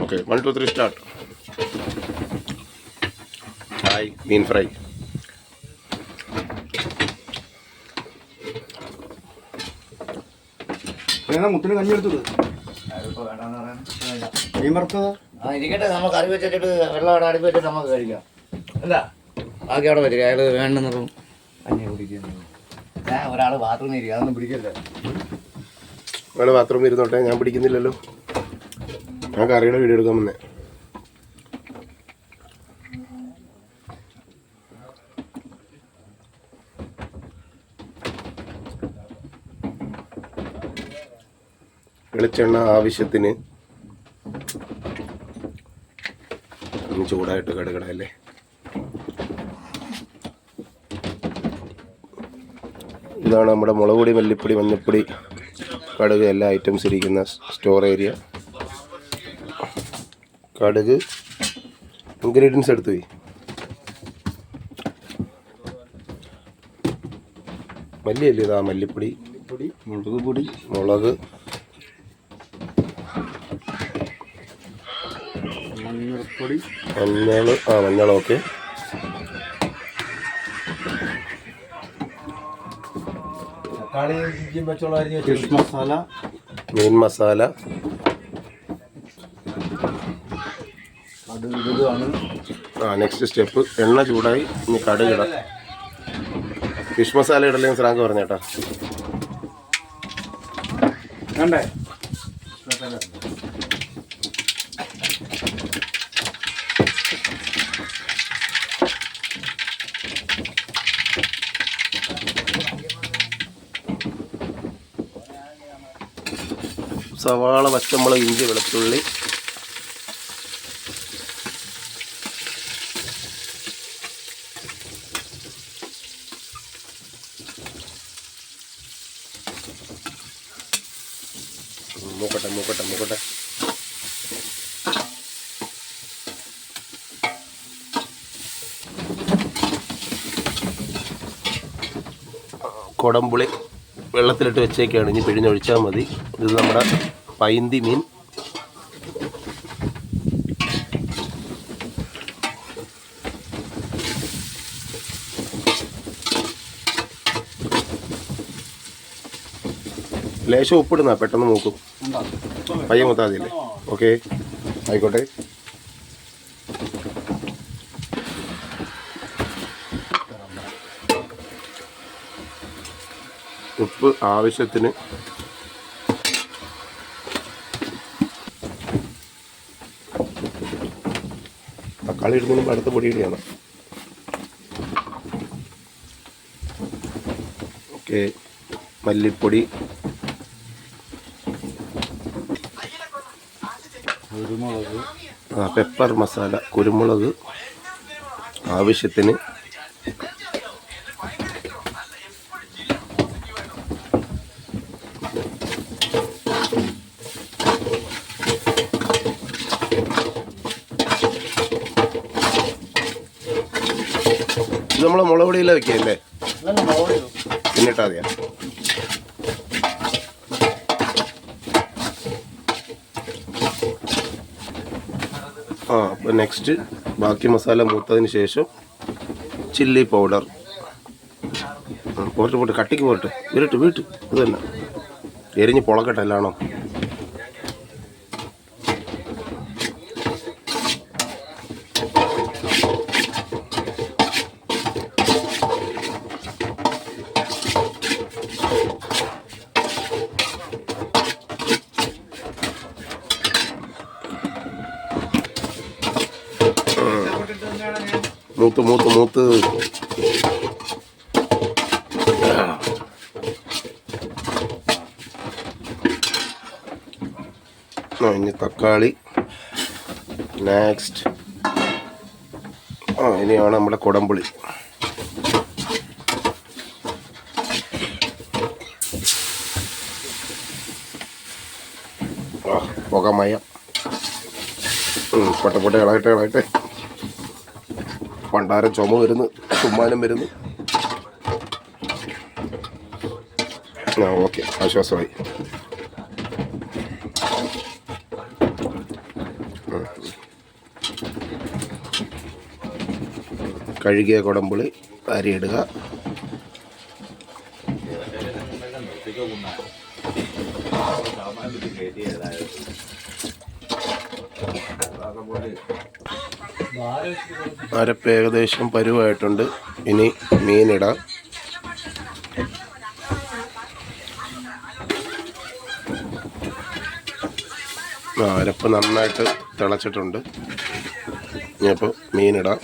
Okay 1 2 3 start. Hi മീൻ fry. മുത്തിന് കഞ്ഞി എടുത്തു മീൻ വറുത്തത് ഇരിക്കട്ടെ. നമുക്ക് കറി വെച്ചിട്ട് വെള്ളം അവിടെ അടുപ്പ് വെച്ചിട്ട് നമുക്ക് കഴിക്കാം. അല്ല ബാക്കി അവിടെ വരിക. അയാൾ വേണ്ടെന്നതും കഞ്ഞി കുടിക്കുന്നു. ഞാൻ ഒരാൾ ബാത്റൂമിൽ ഇരിക്കുക. അതൊന്നും പിടിക്കല്ലേ. അയാൾ ബാത്റൂമിൽ ഇരുന്നോട്ടെ, ഞാൻ പിടിക്കുന്നില്ലല്ലോ. ഞാൻ കറിയുടെ വീഡിയോ എടുക്കാൻ വന്നേ. വെളിച്ചെണ്ണ ആവശ്യത്തിന് ചൂടായിട്ട് കടുകടല്ലേ. ഇതാണ് നമ്മുടെ മുളക് പൊടി, മല്ലിപ്പൊടി, മഞ്ഞൾപ്പൊടി, കടുക് എല്ലാ ഐറ്റംസ് ഇരിക്കുന്ന സ്റ്റോർ ഏരിയ. കടുക് ഇൻഗ്രീഡിയൻസ് എടുത്തു പോയി. മല്ലിയല്ലേ ഇതാ, മല്ലിപ്പൊടി, മുളക് പൊടി, മുളക്, മഞ്ഞൾപ്പൊടി, മഞ്ഞൾ ഓക്കെ, ഫിഷ് മസാല, മീൻ മസാല, അത് ഇതാണ്. നെക്സ്റ്റ് സ്റ്റെപ്പ് എണ്ണ ചൂടായി, ഇനി കടുക് ഇടാം. ഫിഷ് മസാല ഇടലേന്ന് ശ്രാങ്ക് പറഞ്ഞേട്ടാ. വേണ്ടേ സവാള, പച്ചമുളക്, ഇഞ്ചി, വെളുത്തുള്ളി, മൂക്കട്ടെ. കൊടംപുളി വെള്ളത്തിലിട്ട് വെച്ചേക്കാണ്, ഇനി പിഴിഞ്ഞൊഴിച്ചാൽ മതി. ഇത് നമ്മുടെ പൈന്തി മീൻ. ലേശം ഉപ്പിടുന്ന പെട്ടെന്ന് മൂക്കും. പയ്യ മൂത്താൽ മതിയല്ലേ? ഓക്കെ ആയിക്കോട്ടെ. ഉപ്പ് ആവശ്യത്തിന്. തക്കാളി ഇടുന്നതിന് അടുത്ത പൊടിയിടിയാണ്. ഓക്കെ, മല്ലിപ്പൊടി, കുരുമുളക്, പെപ്പർ മസാല, കുരുമുളക് ആവശ്യത്തിന്. ഇത് നമ്മൾ മുളക് പൊടിയില വെക്കല്ലേ? എന്നിട്ടാ മതിയാ. അപ്പോൾ നെക്സ്റ്റ് ബാക്കി മസാല മൂത്തതിന് ശേഷം ചില്ലി പൗഡർ. പോട്ട് കട്ടിക്ക് പോട്ട് വീട്ട് ഇത് തന്നെ എരിഞ്ഞ് പൊളക്കട്ടെ എല്ലാണോ. മൂത്ത് ഇനി തക്കാളി. നെക്സ്റ്റ് ഇനിയാണ് നമ്മുടെ കൊടംപുളി. പുകമയം. പൊട്ട കളയട്ടെ. പണ്ടാരം ചുമ വരുന്നു, തുമ്മാനം വരുന്നു. ഓക്കെ, ആശ്വാസമായി. കഴുകിയ കുടംപുളി അരിയിടുക. അരപ്പ് ഏകദേശം പരുവായിട്ടുണ്ട്. ഇനി മീനിടാം. അരപ്പ് നന്നായിട്ട് തിളച്ചിട്ടുണ്ട്. ഇനിയിപ്പോൾ മീനിടാം.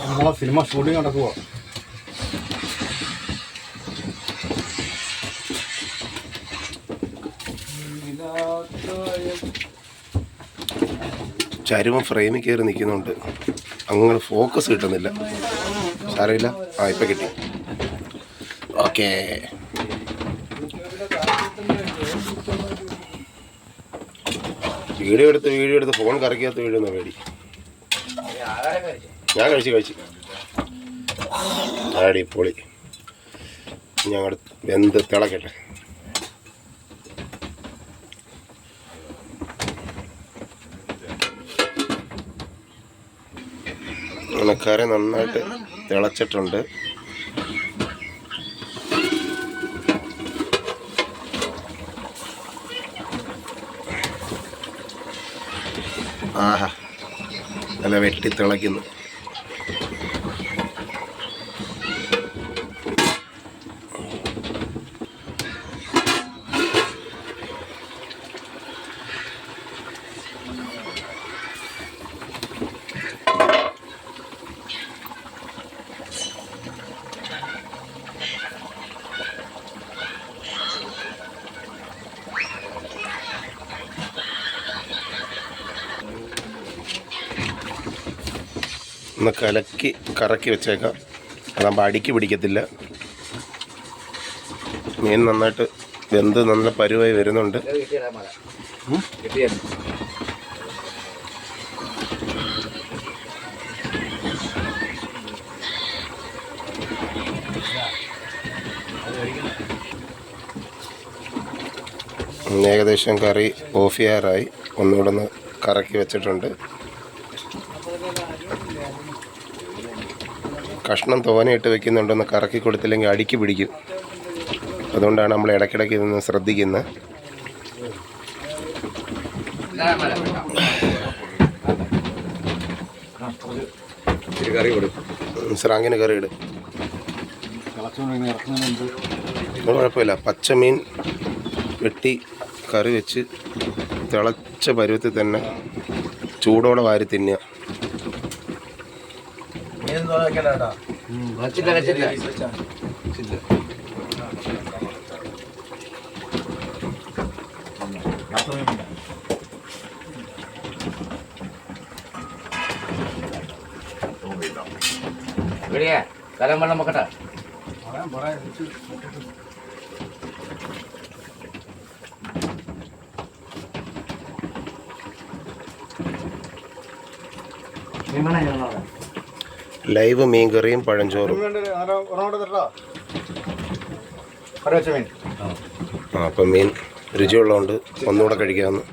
നമ്മളെ സിനിമ ഷൂട്ടിംഗ് നടക്കുവോ? ചരുവം ഫ്രെയിമിൽ കയറി നിൽക്കുന്നുണ്ട്. അങ്ങനെ ഫോക്കസ് കിട്ടുന്നില്ല. സാരമില്ല. ഇപ്പം കിട്ടി. ഓക്കേ. വീഡിയോ എടുത്ത് ഫോൺ കറക്കിയാത്ത വീഡിയോ പേടി. ഞാൻ കഴിച്ച് അടിപൊളി. ഞങ്ങൾ വെന്ത് തിളക്കട്ടെ. കറി നന്നായിട്ട് തിളച്ചിട്ടുണ്ട്. ആഹാ, നല്ല വെട്ടി തിളയ്ക്കുന്നു. ഒന്ന് കറക്കി വെച്ചേക്കാം. അതാകുമ്പോൾ അടിക്ക് പിടിക്കത്തില്ല. മീൻ നന്നായിട്ട് വെന്ത് നല്ല പരുവായി വരുന്നുണ്ട്. ഏകദേശം കറി ഓഫ് ചെയ്യാറായി. ഒന്നുകൂടെ ഒന്ന് കറക്കി വെച്ചിട്ടുണ്ട്. കഷ്ണം തോനയിട്ട് വെക്കുന്നുണ്ടെന്ന് കറക്കി കൊടുത്തില്ലെങ്കിൽ അടിക്ക് പിടിക്കും. അതുകൊണ്ടാണ് നമ്മൾ ഇടയ്ക്കിടയ്ക്ക് ഇതൊന്ന് ശ്രദ്ധിക്കുന്നത്. സ്രാങ്കിന് കറി ഇടും. കുഴപ്പമില്ല. പച്ചമീൻ വെട്ടി കറി വെച്ച് തിളച്ച പരുവത്തിൽ തന്നെ ചൂടോടെ വാരി തിന്നുക. കലം വെള്ളം വെക്കട്ടെ. ലൈവ് മീൻകറിയും പഴഞ്ചോറും. അപ്പം മീൻ രുചിയുള്ളതുകൊണ്ട് ഒന്നുകൂടെ കഴിക്കാമെന്ന്.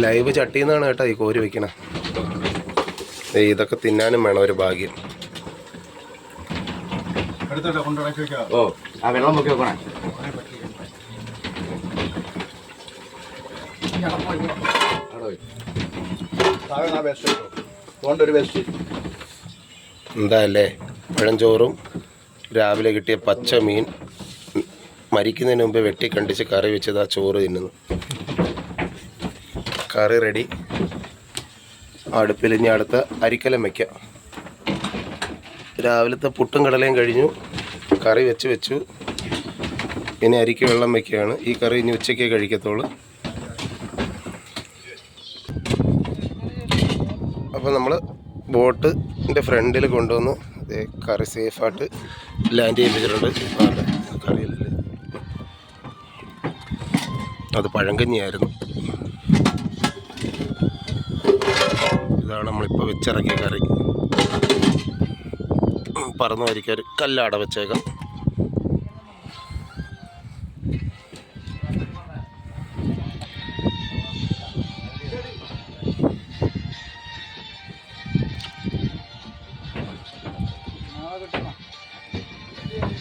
ലൈവ് ചട്ടിയിൽ നിന്നാണ് കേട്ടോ ഈ കോരി വയ്ക്കണേ. ഇതൊക്കെ തിന്നാനും വേണം ഒരു ഭാഗ്യം. ഓ, ആ വെള്ളം നോക്കി വെക്കണേ. എന്താ അല്ലേ, പഴഞ്ചോറും രാവിലെ കിട്ടിയ പച്ച മീൻ മരിക്കുന്നതിന് മുമ്പ് വെട്ടി കണ്ടിച്ച് കറി വെച്ചത് ആ ചോറ് തിന്നുന്നു. കറി റെഡി. അടുപ്പിൽ ഇനി അടുത്ത അരിക്കലം വയ്ക്കാം. രാവിലത്തെ പുട്ടും കടലയും കഴിഞ്ഞു. കറി വെച്ചു. ഇനി അരിക്ക് വെള്ളം വയ്ക്കുകയാണ്. ഈ കറി ഇനി ഉച്ചയ്ക്കേ കഴിക്കത്തുള്ളൂ. അപ്പോൾ നമ്മൾ ബോട്ടിൻ്റെ ഫ്രണ്ടിൽ കൊണ്ടുവന്ന് കറി സേഫായിട്ട് ലാൻഡ് ചെയ്യിപ്പിച്ചിട്ടുണ്ട്. കറിയില്ലേ, അത് പഴങ്കഞ്ഞിയായിരുന്നു. ഇതാണ് നമ്മളിപ്പോൾ വെച്ചിറക്കിയ കറി. പറന്ന് വരിക്കൊരു കല്ലാട വെച്ചേക്കാം.